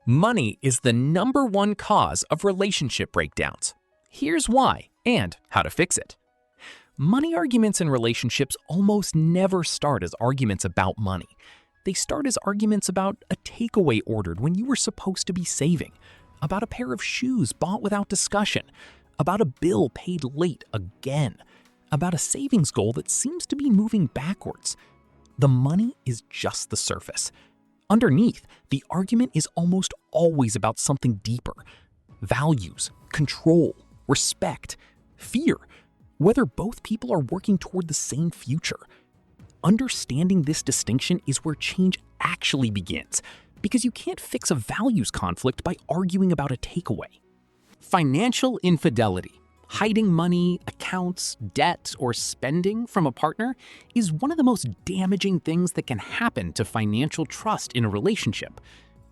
Money is the #1 cause of relationship breakdowns. Here's why and how to fix it. Money arguments in relationships almost never start as arguments about money. They start as arguments about a takeaway ordered when you were supposed to be saving, about a pair of shoes bought without discussion, about a bill paid late again, about a savings goal that seems to be moving backwards. The money is just the surface. Underneath, the argument is almost always about something deeper: values, control, respect, fear, whether both people are working toward the same future. Understanding this distinction is where change actually begins, because you can't fix a values conflict by arguing about a takeaway. Financial infidelity, hiding money, accounts, debt, or spending from a partner, is one of the most damaging things that can happen to financial trust in a relationship.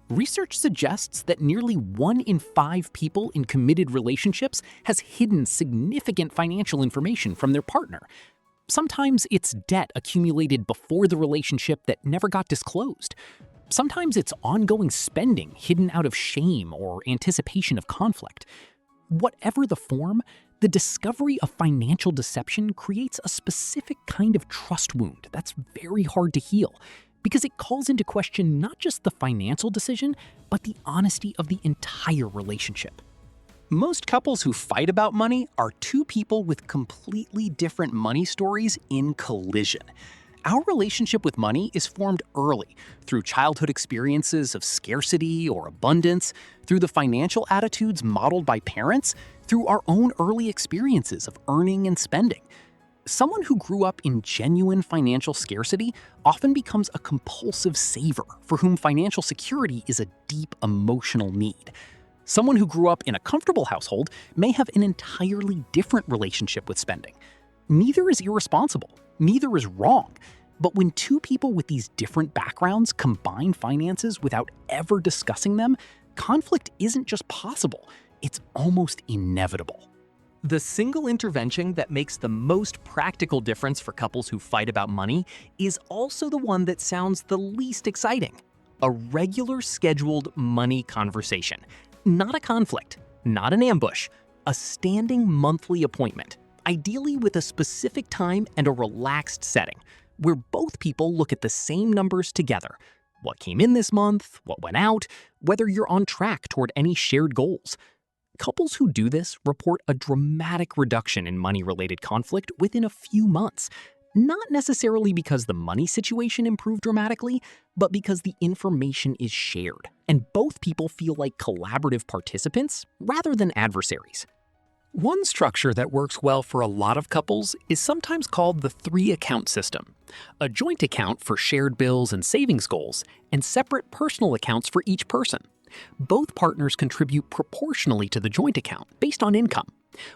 Research suggests that nearly 1 in 5 people in committed relationships has hidden significant financial information from their partner. Sometimes it's debt accumulated before the relationship that never got disclosed. Sometimes it's ongoing spending hidden out of shame or anticipation of conflict. Whatever the form, the discovery of financial deception creates a specific kind of trust wound that's very hard to heal, because it calls into question not just the financial decision, but the honesty of the entire relationship. Most couples who fight about money are two people with completely different money stories in collision. Our relationship with money is formed early, through childhood experiences of scarcity or abundance, through the financial attitudes modeled by parents, through our own early experiences of earning and spending. Someone who grew up in genuine financial scarcity often becomes a compulsive saver for whom financial security is a deep emotional need. Someone who grew up in a comfortable household may have an entirely different relationship with spending. Neither is irresponsible. Neither is wrong. But when two people with these different backgrounds combine finances without ever discussing them, conflict isn't just possible, it's almost inevitable. The single intervention that makes the most practical difference for couples who fight about money is also the one that sounds the least exciting: a regular scheduled money conversation. Not a conflict, not an ambush, a standing monthly appointment, ideally with a specific time and a relaxed setting, where both people look at the same numbers together. What came in this month, what went out, whether you're on track toward any shared goals. Couples who do this report a dramatic reduction in money-related conflict within a few months, not necessarily because the money situation improved dramatically, but because the information is shared, and both people feel like collaborative participants rather than adversaries. One structure that works well for a lot of couples is sometimes called the 3-account system: a joint account for shared bills and savings goals, and separate personal accounts for each person. Both partners contribute proportionally to the joint account based on income.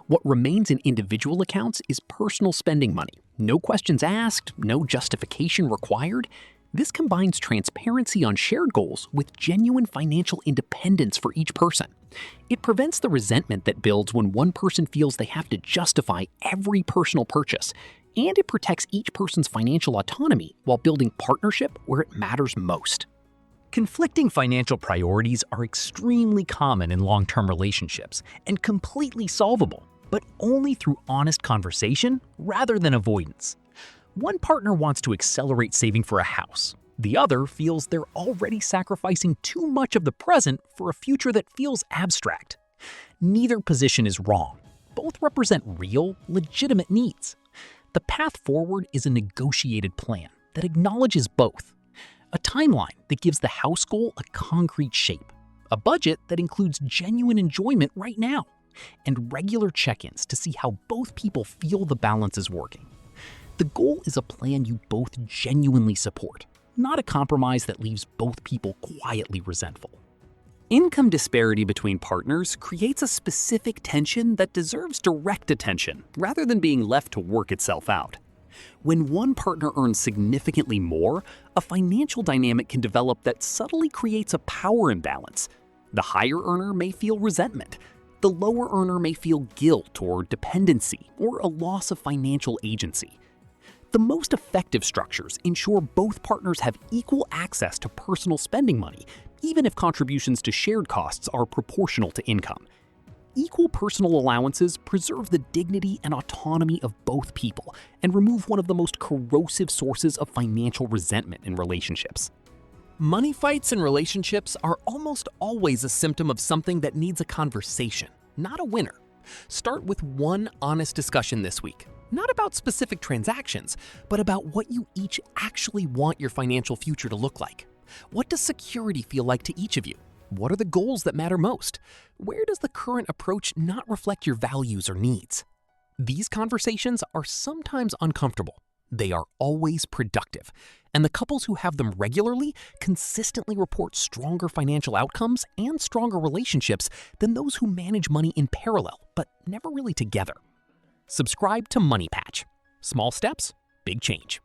What remains in individual accounts is personal spending money. No questions asked, no justification required. This combines transparency on shared goals with genuine financial independence for each person. It prevents the resentment that builds when one person feels they have to justify every personal purchase, and it protects each person's financial autonomy while building partnership where it matters most. Conflicting financial priorities are extremely common in long-term relationships and completely solvable, but only through honest conversation rather than avoidance. One partner wants to accelerate saving for a house. The other feels they're already sacrificing too much of the present for a future that feels abstract. Neither position is wrong. Both represent real, legitimate needs. The path forward is a negotiated plan that acknowledges both. A timeline that gives the house goal a concrete shape. A budget that includes genuine enjoyment right now. And regular check-ins to see how both people feel the balance is working. The goal is a plan you both genuinely support, not a compromise that leaves both people quietly resentful. Income disparity between partners creates a specific tension that deserves direct attention rather than being left to work itself out. When one partner earns significantly more, a financial dynamic can develop that subtly creates a power imbalance. The higher earner may feel resentment. The lower earner may feel guilt or dependency or a loss of financial agency. The most effective structures ensure both partners have equal access to personal spending money even if contributions to shared costs are proportional to income. Equal personal allowances preserve the dignity and autonomy of both people and remove one of the most corrosive sources of financial resentment in relationships. Money fights in relationships are almost always a symptom of something that needs a conversation, not a winner. Start with one honest discussion this week, not about specific transactions, but about what you each actually want your financial future to look like. What does security feel like to each of you? What are the goals that matter most? Where does the current approach not reflect your values or needs? These conversations are sometimes uncomfortable. They are always productive. And the couples who have them regularly consistently report stronger financial outcomes and stronger relationships than those who manage money in parallel, but never really together. Subscribe to MoneyPatch. Small steps, big change.